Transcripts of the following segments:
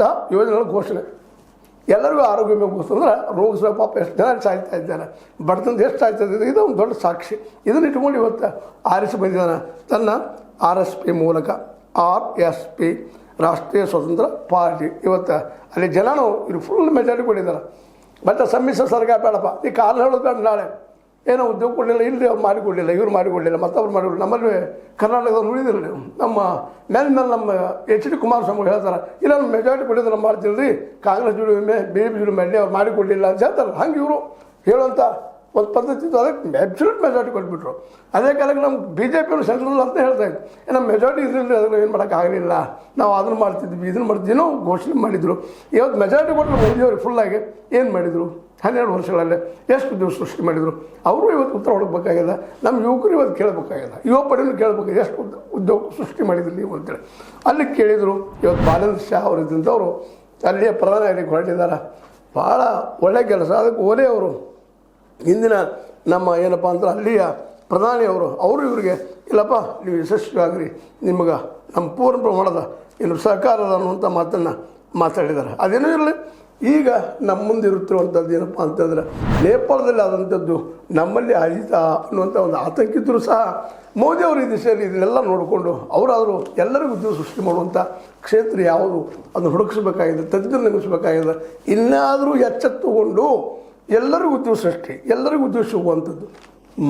ಯೋಜನೆಗಳ ಘೋಷಣೆ ಎಲ್ಲರಿಗೂ ಆರೋಗ್ಯ ಬೇಕು ಅಂದ್ರೆ ರೋಗ ಪಾಪ ಎಷ್ಟು ಜನ ಸಾಯ್ತಾ ಇದ್ದಾರೆ, ಬಡತನದ ಎಷ್ಟು ಸಾಯ್ತದೆ, ಇದು ಒಂದು ದೊಡ್ಡ ಸಾಕ್ಷಿ. ಇದನ್ನು ಇಟ್ಕೊಂಡು ಇವತ್ತು ಆರಿಸಿ ಬಂದಿದ್ದಾನೆ ತನ್ನ RSP ಮೂಲಕ. RSP ರಾಷ್ಟ್ರೀಯ ಸ್ವತಂತ್ರ ಪಾರ್ಟಿ. ಇವತ್ತು ಅಲ್ಲಿ ಜನನು ಇದು ಫುಲ್ ಮೆಜಾರಿಟಿ ಕೊಟ್ಟಿದ್ದಾರೆ. ಮತ್ತು ಸಮ್ಮಿಶ್ರ ಸರ್ಕಾರ ಬೇಡಪ್ಪ, ಈ ಕಾರಣ ಹೇಳೋದು ಬೇಡ. ನಾಳೆ ಏನೋ ಉದ್ಯೋಗ ಕೊಡಲಿಲ್ಲ, ಇಲ್ಲಿ ಅವ್ರು ಮಾಡಿಕೊಡಲಿಲ್ಲ, ಇವ್ರು ಮಾಡಿಕೊಡಲಿಲ್ಲ, ಮತ್ತವ್ರು ಮಾಡಿಕೊಡಲಿಲ್ಲ. ನಮ್ಮಲ್ಲಿ ಕರ್ನಾಟಕದವ್ರು ಉಳಿದಿಲ್ಲ. ನಮ್ಮ ಮೇಲೆ ನಮ್ಮ HD ಕುಮಾರಸ್ವಾಮಿ ಹೇಳ್ತಾರೆ, ಇಲ್ಲ ನಮ್ಮ ಮೆಜಾರಿಟಿ ಕೊಟ್ಟಿದ್ದು ನಾವು ಮಾಡ್ತೀವಿ ರೀ, ಕಾಂಗ್ರೆಸ್ ಜೋಡಿ BJP ಜೋಡಿ ಮಾಡಿ ಅವ್ರು ಮಾಡಿಕೊಡಲಿಲ್ಲ ಅಂತ ಹೇಳ್ತಾರೆ. ಹಂಗೆ ಇವರು ಹೇಳುವಂಥ ಒಂದು ಪದ್ಧತಿ ಇತ್ತು. ಅದಕ್ಕೆ ಅಬ್ಸಲ್ಯೂಟ್ ಮೆಜಾರಿಟಿ ಕೊಟ್ಬಿಟ್ರು. ಅದೇ ಕಾಲಕ್ಕೆ ನಮ್ಮ BJP ಸೆಂಟ್ರಲ್ ಅಂತ ಹೇಳ್ತಾ ಇತ್ತು, ನಮ್ಮ ಮೆಜಾರಿಟಿ ಇದ್ರಲ್ಲಿ ಅದನ್ನು ಏನು ಮಾಡೋಕ್ಕಾಗಲಿಲ್ಲ, ನಾವು ಅದನ್ನು ಮಾಡ್ತಿದ್ವಿ ಇದನ್ನು ಮಾಡ್ತಿದ್ದೀನೋ ಘೋಷಣೆ ಮಾಡಿದರು. ಇವತ್ತು ಮೆಜಾರಿಟಿ ಕೊಟ್ಟರು ಮೋದಿಯವರು ಫುಲ್ಲಾಗಿ ಏನು ಮಾಡಿದರು 12 ವರ್ಷಗಳಲ್ಲೇ ಎಷ್ಟು ಉದ್ಯೋಗ ಸೃಷ್ಟಿ ಮಾಡಿದರು. ಅವರು ಇವತ್ತು ಉತ್ತರ ಹುಡುಕಬೇಕಾಗಿದೆ. ನಮ್ಮ ಯುವಕರು ಇವತ್ತು ಕೇಳಬೇಕಾಗಿದೆ, ಯುವ ಪಡೆಯನ್ನು ಕೇಳಬೇಕಾಗಿದೆ, ಎಷ್ಟು ಉದ್ಯೋಗ ಸೃಷ್ಟಿ ಮಾಡಿದ್ರು ನೀವು ಅಂತೇಳಿ. ಅಲ್ಲಿ ಕೇಳಿದರು. ಇವತ್ತು ಬಾಲೇಂದ್ರ ಶಾ ಅವರು ಇದ್ದಂಥವರು ಅಲ್ಲಿಯೇ ಪ್ರಧಾನಿಯಾಗಿ ಹೊರಟಿದ್ದಾರೆ. ಭಾಳ ಒಳ್ಳೆಯ ಕೆಲಸ. ಅದಕ್ಕೆ ಓಲೆ ಅವರು ಹಿಂದಿನ ನಮ್ಮ ಏನಪ್ಪ ಅಂದ್ರೆ ಅಲ್ಲಿಯ ಪ್ರಧಾನಿಯವರು ಇವರಿಗೆ ಇಲ್ಲಪ್ಪ ನೀವು ಯಶಸ್ವಿಯಾಗ್ರಿ, ನಿಮಗೆ ನಮ್ಮ ಪೂರ್ಣ ಪ್ರಮಾಣದ ಏನು ಸಹಕಾರದ ಅನ್ನುವಂಥ ಮಾತನ್ನು ಮಾತಾಡಿದ್ದಾರೆ. ಅದೇನೂ ಇರಲಿ. ಈಗ ನಮ್ಮ ಮುಂದೆ ಇರುತ್ತಿರುವಂಥದ್ದು ಏನಪ್ಪ ಅಂತಂದ್ರೆ ನೇಪಾಳದಲ್ಲಿ ಆದಂಥದ್ದು ನಮ್ಮಲ್ಲಿ ಆಯಿತಾ ಅನ್ನುವಂಥ ಒಂದು ಆತಂಕಿದ್ರು ಸಹ ಮೋದಿ ಅವರು ಈ ದಿಶೆಯಲ್ಲಿ ಇದನ್ನೆಲ್ಲ ನೋಡಿಕೊಂಡು ಅವರಾದರೂ ಎಲ್ಲರಿಗೂ ಉದ್ಯೋಗ ಸೃಷ್ಟಿ ಮಾಡುವಂಥ ಕ್ಷೇತ್ರ ಯಾವುದು ಅದನ್ನು ಹುಡುಕಿಸ್ಬೇಕಾಗಿದೆ, ತಜ್ಞರು ನೇಮಿಸಬೇಕಾಗಿದೆ. ಇನ್ನಾದರೂ ಎಚ್ಚೆತ್ತುಕೊಂಡು ಎಲ್ಲರಿಗೂ ಉದ್ಯೋಗ ಸೃಷ್ಟಿ, ಎಲ್ಲರಿಗೂ ಉದ್ಯೋಗ ಸಿಗುವಂಥದ್ದು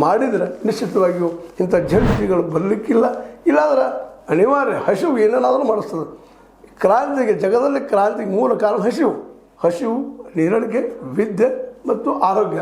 ಮಾಡಿದರೆ ನಿಶ್ಚಿತವಾಗಿಯೂ ಇಂಥ ಜಂಟಿಗಳು ಬರಲಿಕ್ಕಿಲ್ಲ. ಇಲ್ಲಾಂದ್ರೆ ಅನಿವಾರ್ಯ ಹಸಿವು ಏನೇನಾದರೂ ಮಾಡಿಸ್ತದೆ. ಕ್ರಾಂತಿಗೆ ಜಗದಲ್ಲಿ ಕ್ರಾಂತಿಗೆ ಮೂಲ ಕಾರಣ ಹಸಿವು, ನೀರಡಿಕೆ, ವಿದ್ಯೆ ಮತ್ತು ಆರೋಗ್ಯ.